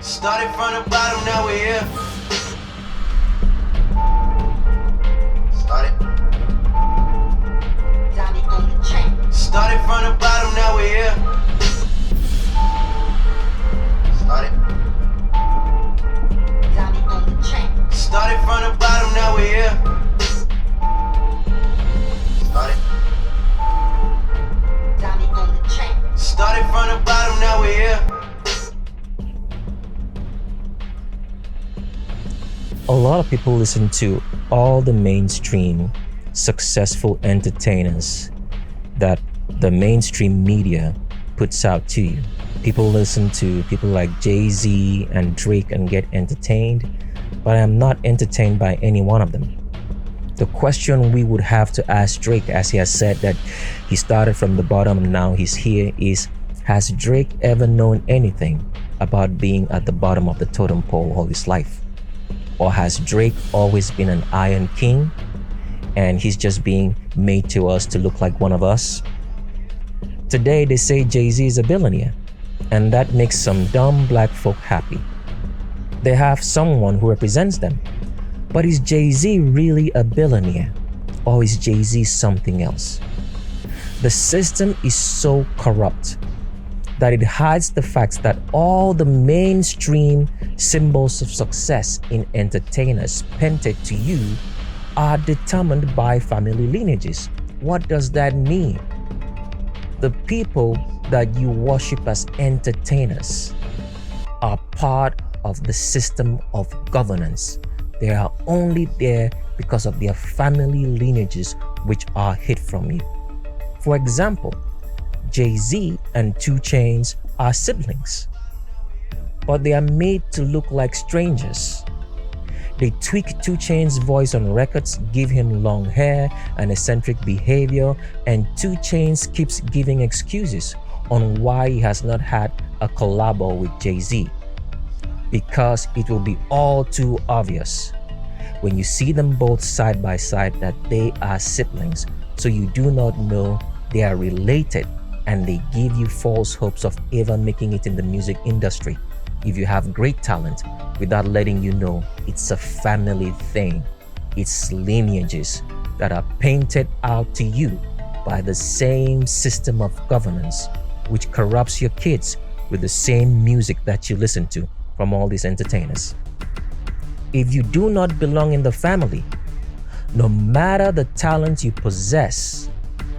Started from the bottom, now we're here. Started from the bottom, now we're here. Started from the bottom, now we're here. Started from the bottom, now we're here. A lot of people listen to all the mainstream successful entertainers that the mainstream media puts out to you. People listen to people like Jay-Z and Drake and get entertained, but I am not entertained by any one of them. The question we would have to ask Drake, as he has said that he started from the bottom and now he's here, is has Drake ever known anything about being at the bottom of the totem pole all his life? Or has Drake always been an Iron King and he's just being made to us to look like one of us? Today they say Jay-Z is a billionaire, and that makes some dumb black folk happy. They have someone who represents them. But is Jay-Z really a billionaire, or is Jay-Z something else? The system is so corrupt that it hides the fact that all the mainstream symbols of success in entertainers painted to you are determined by family lineages. What does that mean? The people that you worship as entertainers are part of the system of governance. They are only there because of their family lineages, which are hid from you. For example, Jay-Z and 2 Chainz are siblings, but they are made to look like strangers. They tweak 2 Chainz' voice on records, give him long hair and eccentric behavior, and 2 Chainz keeps giving excuses on why he has not had a collabo with Jay-Z. Because it will be all too obvious when you see them both side by side that they are siblings, so you do not know they are related, and they give you false hopes of ever making it in the music industry if you have great talent, without letting you know it's a family thing. It's lineages that are painted out to you by the same system of governance, which corrupts your kids with the same music that you listen to from all these entertainers. If you do not belong in the family, no matter the talent you possess,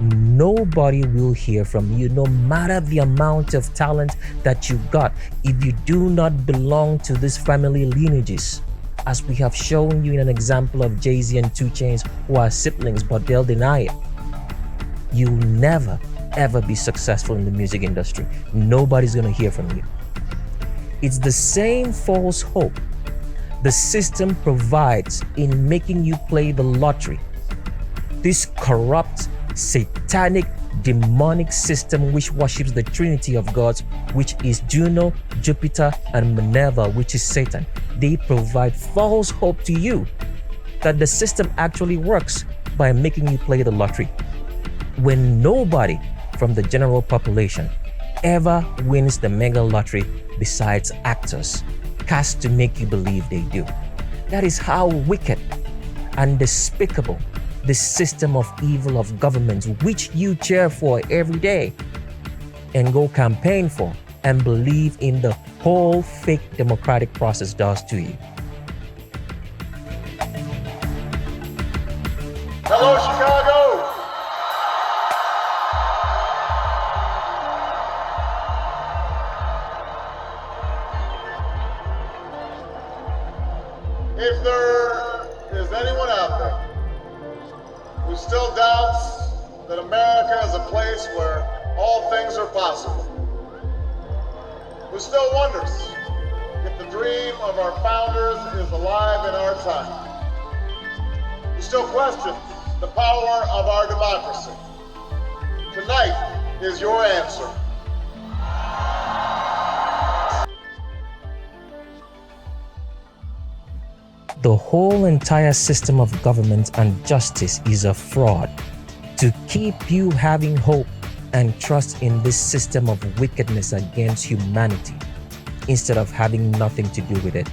nobody will hear from you, no matter the amount of talent that you got. If you do not belong to these family lineages, as we have shown you in an example of Jay-Z and 2 Chainz, who are siblings but they'll deny it, you'll never ever be successful in the music industry. Nobody's gonna hear from you. It's the same false hope the system provides in making you play the lottery. This corrupt, satanic, demonic system which worships the Trinity of gods, which is Juno, Jupiter, and Minerva, which is Satan. They provide false hope to you that the system actually works by making you play the lottery, when nobody from the general population ever wins the mega lottery besides actors cast to make you believe they do. That is how wicked and despicable the system of evil of governments, which you cheer for every day and go campaign for and believe in the whole fake democratic process, does to you. Hello, Chicago! If there is anyone out there who still doubts that America is a place where all things are possible, who still wonders if the dream of our founders is alive in our time, who still questions the power of our democracy, tonight is your answer. The whole entire system of government and justice is a fraud to keep you having hope and trust in this system of wickedness against humanity instead of having nothing to do with it.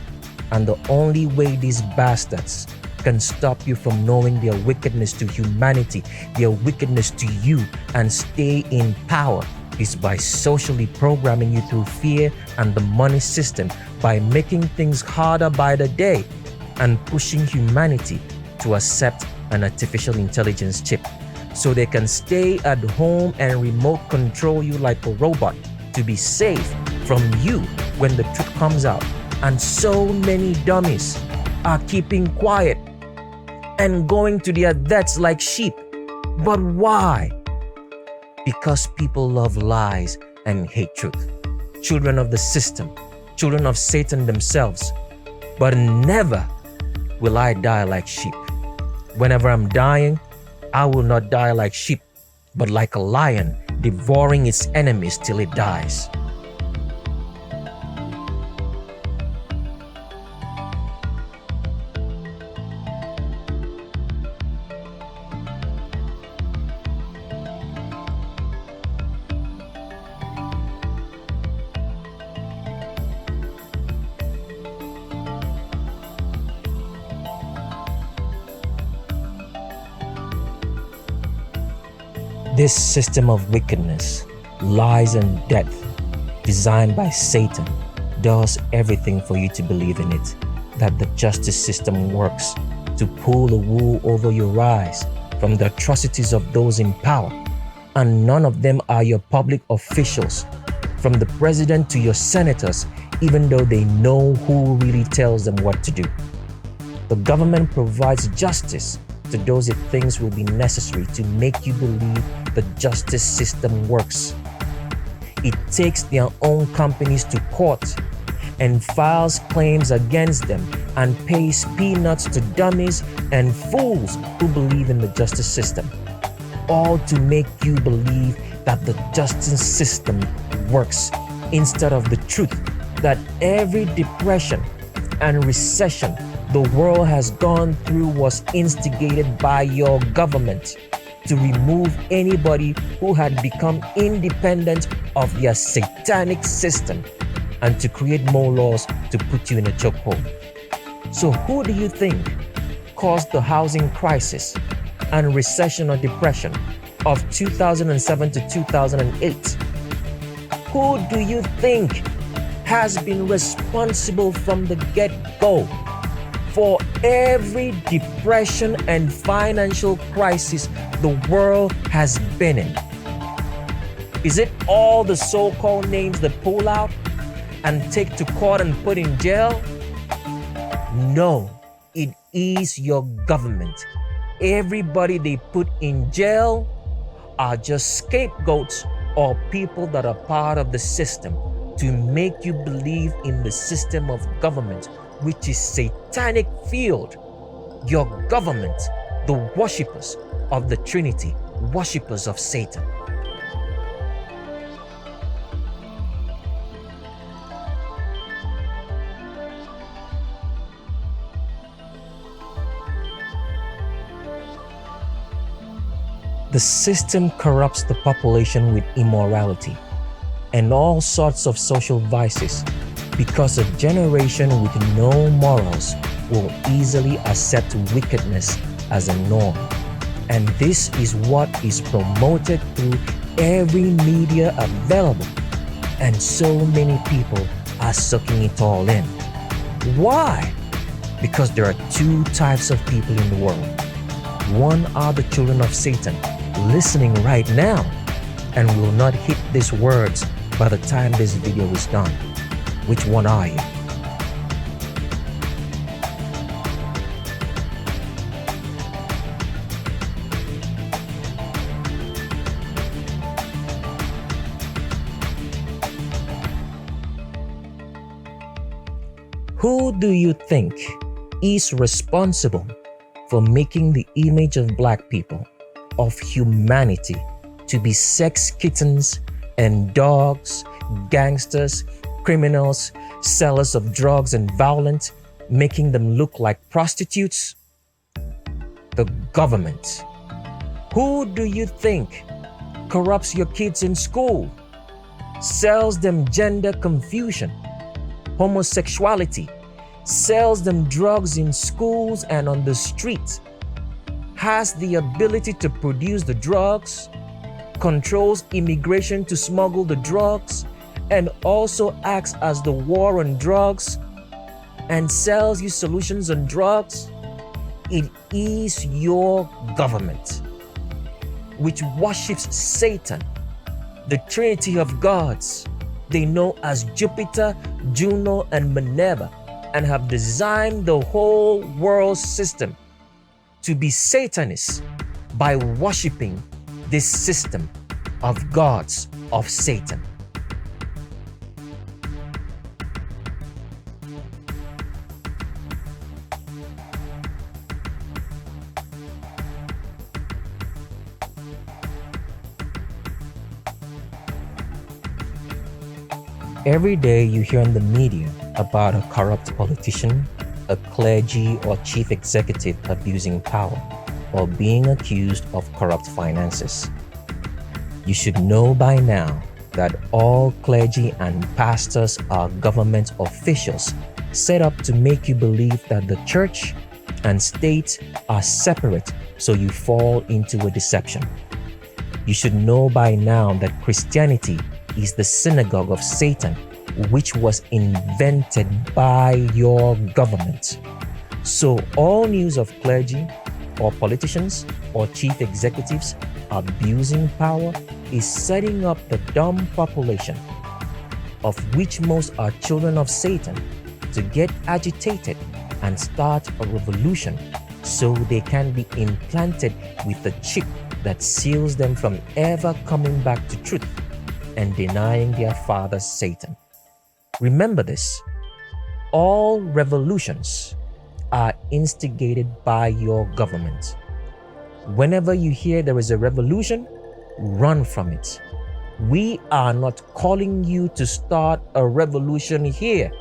And the only way these bastards can stop you from knowing their wickedness to humanity, their wickedness to you, and stay in power is by socially programming you through fear and the money system, by making things harder by the day and pushing humanity to accept an artificial intelligence chip so they can stay at home and remote control you like a robot to be safe from you when the truth comes out. And so many dummies are keeping quiet and going to their deaths like sheep. But why? Because people love lies and hate truth. Children of the system, children of Satan themselves. But never will I die like sheep. Whenever I'm dying, I will not die like sheep, but like a lion devouring its enemies till it dies. This system of wickedness, lies and death, designed by Satan, does everything for you to believe in it, that the justice system works to pull the wool over your eyes from the atrocities of those in power, and none of them are your public officials, from the president to your senators, even though they know who really tells them what to do. The government provides justice to those it thinks will be necessary to make you believe the justice system works. It takes their own companies to court and files claims against them and pays peanuts to dummies and fools who believe in the justice system, all to make you believe that the justice system works instead of the truth that every depression and recession the world has gone through was instigated by your government to remove anybody who had become independent of their satanic system and to create more laws to put you in a chokehold. So who do you think caused the housing crisis and recession or depression of 2007 to 2008? Who do you think has been responsible from the get-go for every depression and financial crisis the world has been in? Is it all the so-called names that pull out and take to court and put in jail? No, it is your government. Everybody they put in jail are just scapegoats or people that are part of the system to make you believe in the system of government, which is satanic field. Your government, the worshippers of the Trinity, worshippers of Satan. The system corrupts the population with immorality and all sorts of social vices, because a generation with no morals will easily accept wickedness as a norm. And this is what is promoted through every media available. And so many people are sucking it all in. Why? Because there are two types of people in the world. One are the children of Satan, listening right now, and will not hit these words by the time this video is done. Which one are you? Who do you think is responsible for making the image of black people, of humanity, to be sex kittens and dogs, gangsters, criminals, sellers of drugs and violence, making them look like prostitutes? The government. Who do you think corrupts your kids in school, sells them gender confusion, homosexuality, sells them drugs in schools and on the street, has the ability to produce the drugs, controls immigration to smuggle the drugs, and also acts as the war on drugs and sells you solutions on drugs? It is your government, which worships Satan, the Trinity of gods they know as Jupiter, Juno, and Minerva, and have designed the whole world system to be Satanist by worshiping this system of gods of Satan. Every day you hear in the media about a corrupt politician, a clergy or chief executive abusing power, or being accused of corrupt finances. You should know by now that all clergy and pastors are government officials set up to make you believe that the church and state are separate, so you fall into a deception. You should know by now that Christianity is the synagogue of Satan, which was invented by your government. So all news of clergy or politicians or chief executives abusing power is setting up the dumb population, of which most are children of Satan, to get agitated and start a revolution so they can be implanted with a chip that seals them from ever coming back to truth and denying their father Satan. Remember this: all revolutions are instigated by your government. Whenever you hear there is a revolution, run from it. We are not calling you to start a revolution here.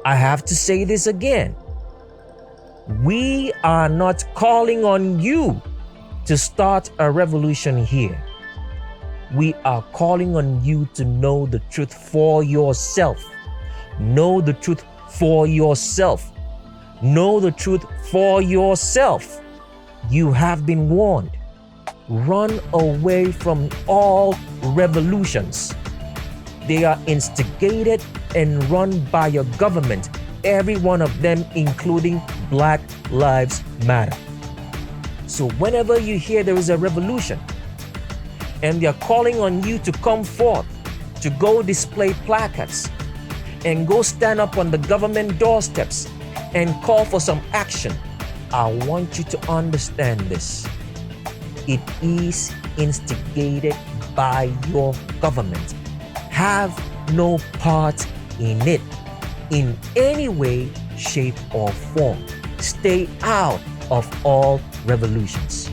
I have to say this again. We are not calling on you to start a revolution here. We are calling on you to know the truth for yourself. Know the truth for yourself. Know the truth for yourself. You have been warned. Run away from all revolutions. They are instigated and run by your government, every one of them, including Black Lives Matter. So whenever you hear there is a revolution, and they are calling on you to come forth, to go display placards, and go stand up on the government doorsteps and call for some action, I want you to understand this. It is instigated by your government. Have no part in it in any way, shape, or form. Stay out of all revolutions.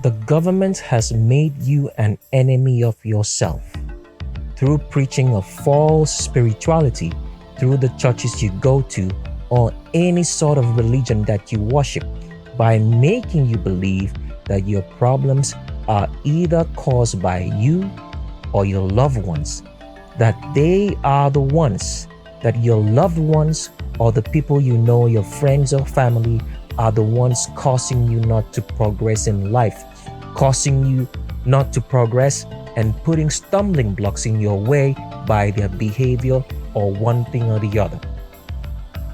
The government has made you an enemy of yourself through preaching a false spirituality through the churches you go to or any sort of religion that you worship, by making you believe that your problems are either caused by you or your loved ones, that they are the ones, that your loved ones or the people you know, your friends or family, are the ones causing you not to progress in life, causing you not to progress and putting stumbling blocks in your way by their behavior or one thing or the other.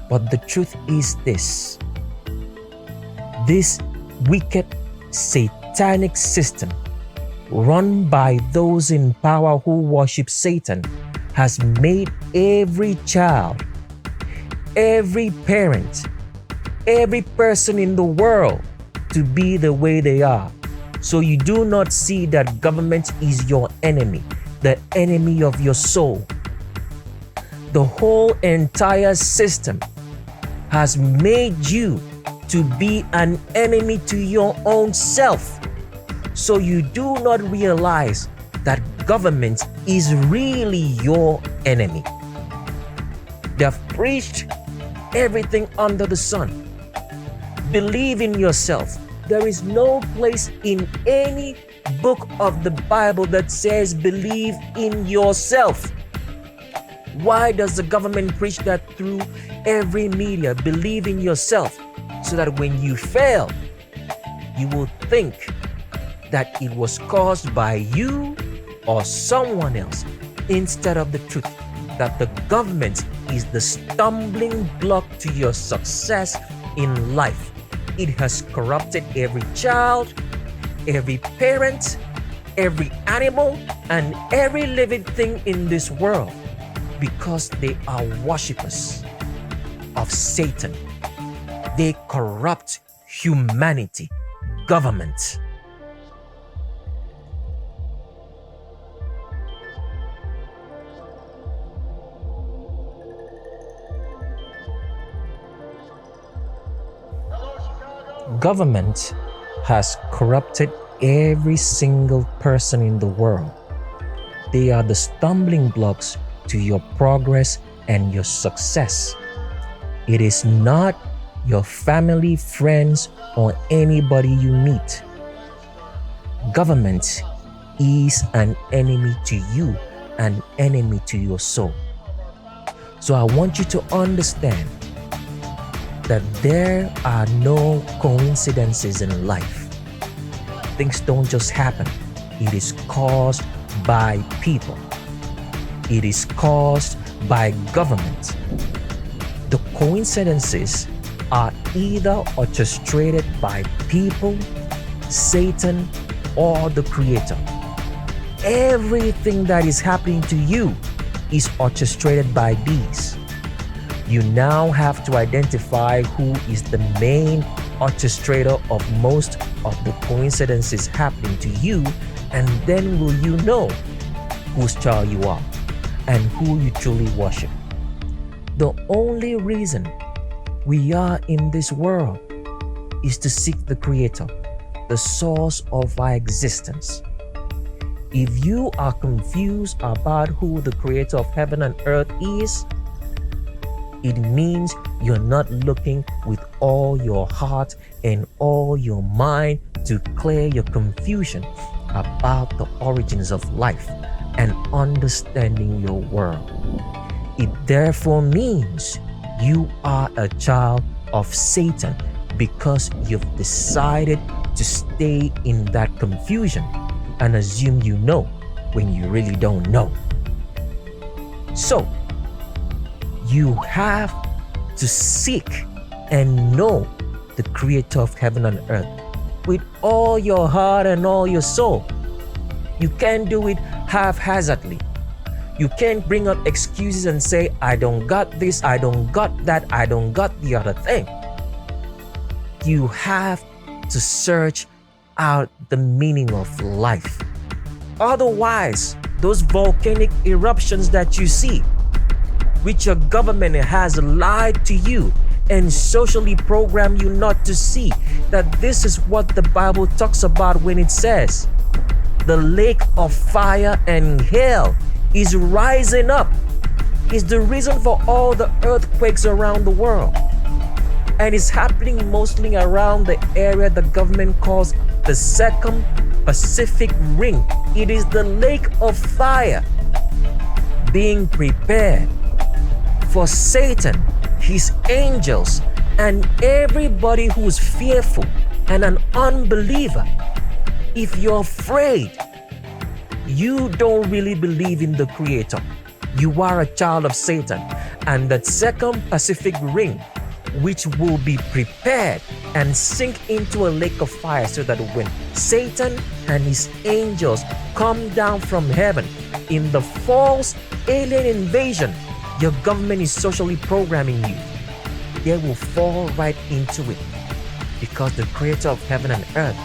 But the truth is this: this wicked satanic system run by those in power who worship Satan has made every child, every parent, every person in the world to be the way they are. So you do not see that government is your enemy, the enemy of your soul. The whole entire system has made you to be an enemy to your own self. So you do not realize that government is really your enemy. They've preached everything under the sun. Believe in yourself. There is no place in any book of the Bible that says believe in yourself. Why does the government preach that through every media? Believe in yourself, so that when you fail, you will think that it was caused by you or someone else, instead of the truth that the government is the stumbling block to your success in life. It has corrupted every child, every parent, every animal, and every living thing in this world, because they are worshippers of Satan. They corrupt humanity, government. Government has corrupted every single person in the world. They are the stumbling blocks to your progress and your success. It is not your family, friends, or anybody you meet. Government is an enemy to you, an enemy to your soul. So I want you to understand that there are no coincidences in life. Things don't just happen. It is caused by people. It is caused by government. The coincidences are either orchestrated by people, Satan, or the Creator. Everything that is happening to you is orchestrated by these. You now have to identify who is the main orchestrator of most of the coincidences happening to you, and then will you know whose child you are and who you truly worship. The only reason we are in this world is to seek the Creator, the source of our existence. If you are confused about who the Creator of heaven and earth is, it means you're not looking with all your heart and all your mind to clear your confusion about the origins of life and understanding your world. It therefore means you are a child of Satan, because you've decided to stay in that confusion and assume you know when you really don't know. So, you have to seek and know the Creator of heaven and earth with all your heart and all your soul. You can't do it haphazardly. You can't bring up excuses and say, I don't got this, I don't got that, I don't got the other thing. You have to search out the meaning of life. Otherwise, those volcanic eruptions that you see, which your government has lied to you and socially programmed you not to see, that this is what the Bible talks about when it says, the lake of fire and hell is rising up, is the reason for all the earthquakes around the world. And it's happening mostly around the area the government calls the Second Pacific Ring. It is the lake of fire being prepared for Satan, his angels, and everybody who is fearful and an unbeliever. If you're afraid, you don't really believe in the Creator. You are a child of Satan. And that Second Pacific Ring, which will be prepared and sink into a lake of fire, so that when Satan and his angels come down from heaven in the false alien invasion your government is socially programming you, they will fall right into it, because the Creator of heaven and earth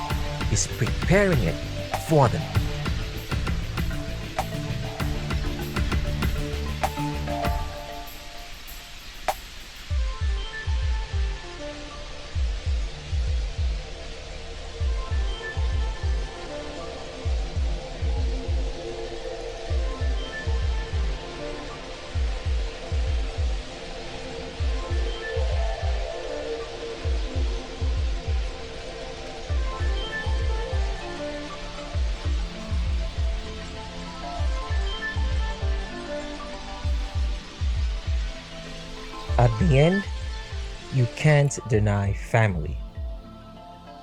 is preparing it for them. at the end, you can't deny family.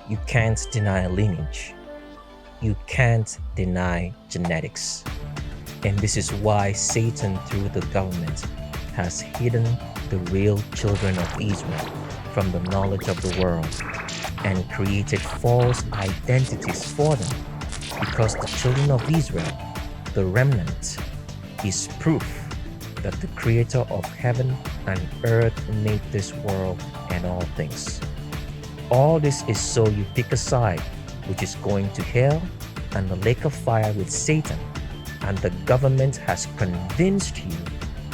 You can't deny lineage. You can't deny genetics. And this is why Satan, through the government, has hidden the real children of Israel from the knowledge of the world and created false identities for them, because the children of Israel, the remnant, is proof that the creator of heaven and earth made this world and all things. All this is so you pick a side, which is going to hell and the lake of fire with Satan, and the government has convinced you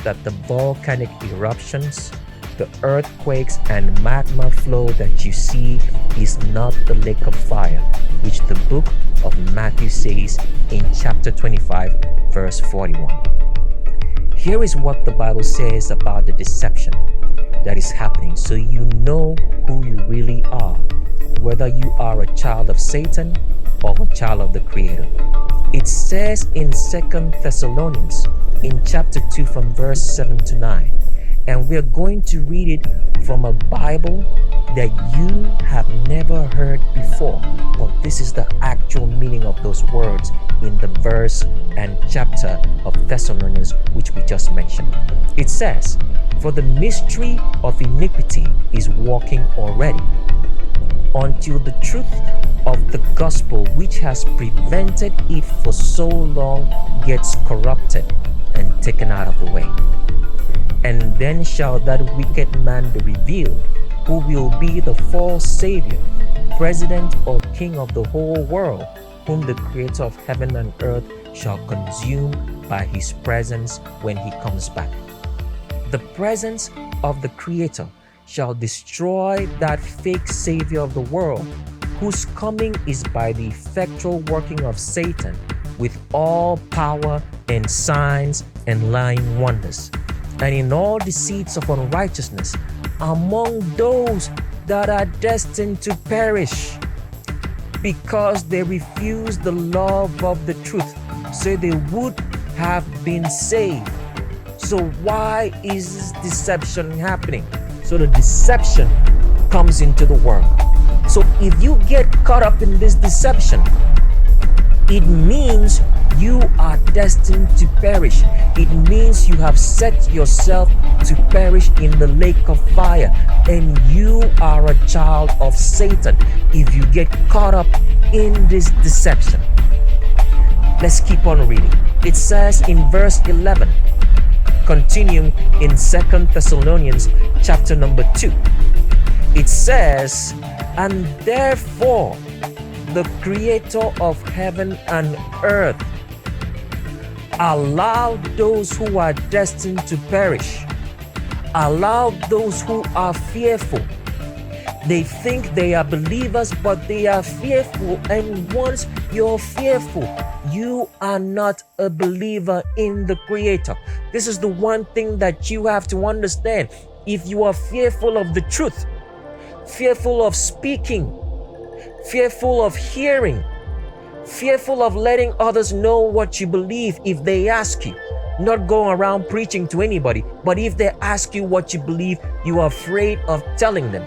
that the volcanic eruptions, the earthquakes and magma flow that you see is not the lake of fire, which the book of Matthew says in chapter 25, verse 41. Here is what the Bible says about the deception that is happening, so you know who you really are, whether you are a child of Satan or a child of the Creator. It says in 2 Thessalonians in chapter 2 from verse 7 to 9, and we're going to read it from a Bible that you have never heard before, but this is the actual meaning of those words in the verse and chapter of Thessalonians which we just mentioned. It says, "For the mystery of iniquity is working already, until the truth of the gospel which has prevented it for so long gets corrupted and taken out of the way. And then shall that wicked man be revealed, who will be the false Savior, President or King of the whole world, whom the Creator of heaven and earth shall consume by his presence when he comes back." The presence of the Creator shall destroy that fake Savior of the world, whose coming is by the effectual working of Satan with all power and signs and lying wonders, and in all deceits of unrighteousness among those that are destined to perish, because they refuse the love of the truth, so they would have been saved. So why is this deception happening? So the deception comes into the world. So if you get caught up in this deception, it means you are destined to perish. It means you have set yourself to perish in the lake of fire, and you are a child of Satan if you get caught up in this deception. Let's keep on reading. It says in verse 11, continuing in 2 Thessalonians chapter number 2, it says, "And therefore the Creator of heaven and earth allowed those who are destined to perish, allowed those who are fearful." They think they are believers, but they are fearful. And once you're fearful, you are not a believer in the Creator. This is the one thing that you have to understand. If you are fearful of the truth, fearful of speaking, fearful of hearing, fearful of letting others know what you believe if they ask you, not going around preaching to anybody, but if they ask you what you believe, you are afraid of telling them.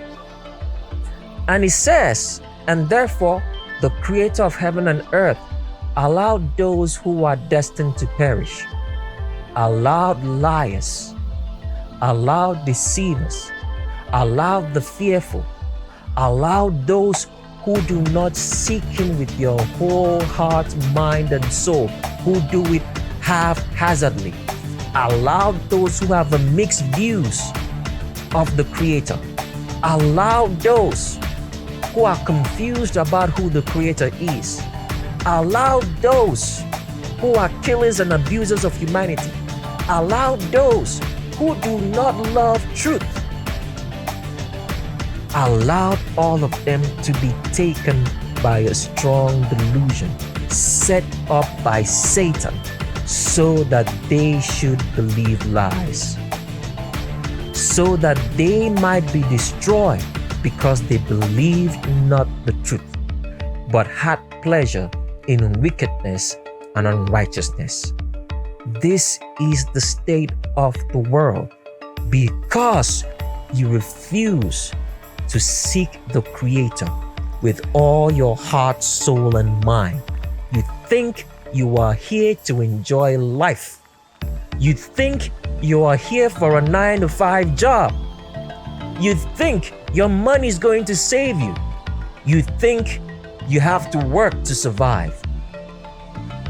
And it says, "And therefore the Creator of heaven and earth allowed those who are destined to perish, allowed liars, allowed deceivers, allowed the fearful, allowed those who do not seek Him with your whole heart, mind, and soul, who do it haphazardly, allowed those who have a mixed views of the Creator, allowed those who are confused about who the Creator is, allowed those who are killers and abusers of humanity, allowed those who do not love truth, allowed all of them to be taken by a strong delusion set up by Satan so that they should believe lies, so that they might be destroyed because they believed not the truth, but had pleasure in wickedness and unrighteousness. This is the state of the world. because you refuse to seek the Creator with all your heart, soul, and mind. You think you are here to enjoy life. You think you are here for a 9-to-5 job. You think your money is going to save you. You think you have to work to survive.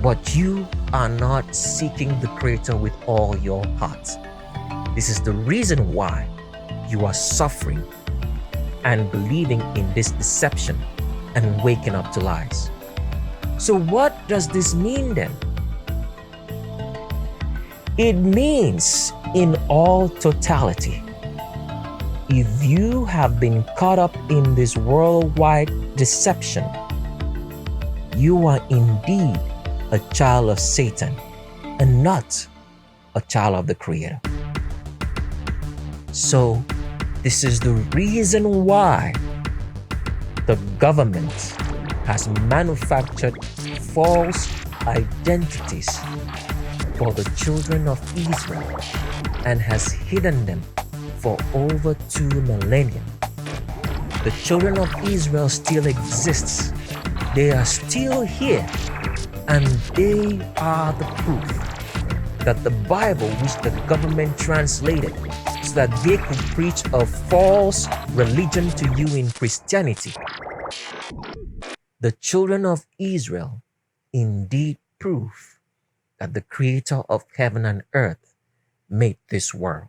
But you are not seeking the Creator with all your heart. This is the reason why you are suffering and believing in this deception and waking up to lies. So what does this mean then? It means in all totality, if you have been caught up in this worldwide deception, you are indeed a child of Satan and not a child of the Creator. So this is the reason why the government has manufactured false identities for the children of Israel and has hidden them for over 2 millennia. The children of Israel still exists. They are still here, and they are the proof that the Bible, which the government translated so that they could preach a false religion to you in Christianity, the children of Israel indeed prove that the Creator of heaven and earth made this world.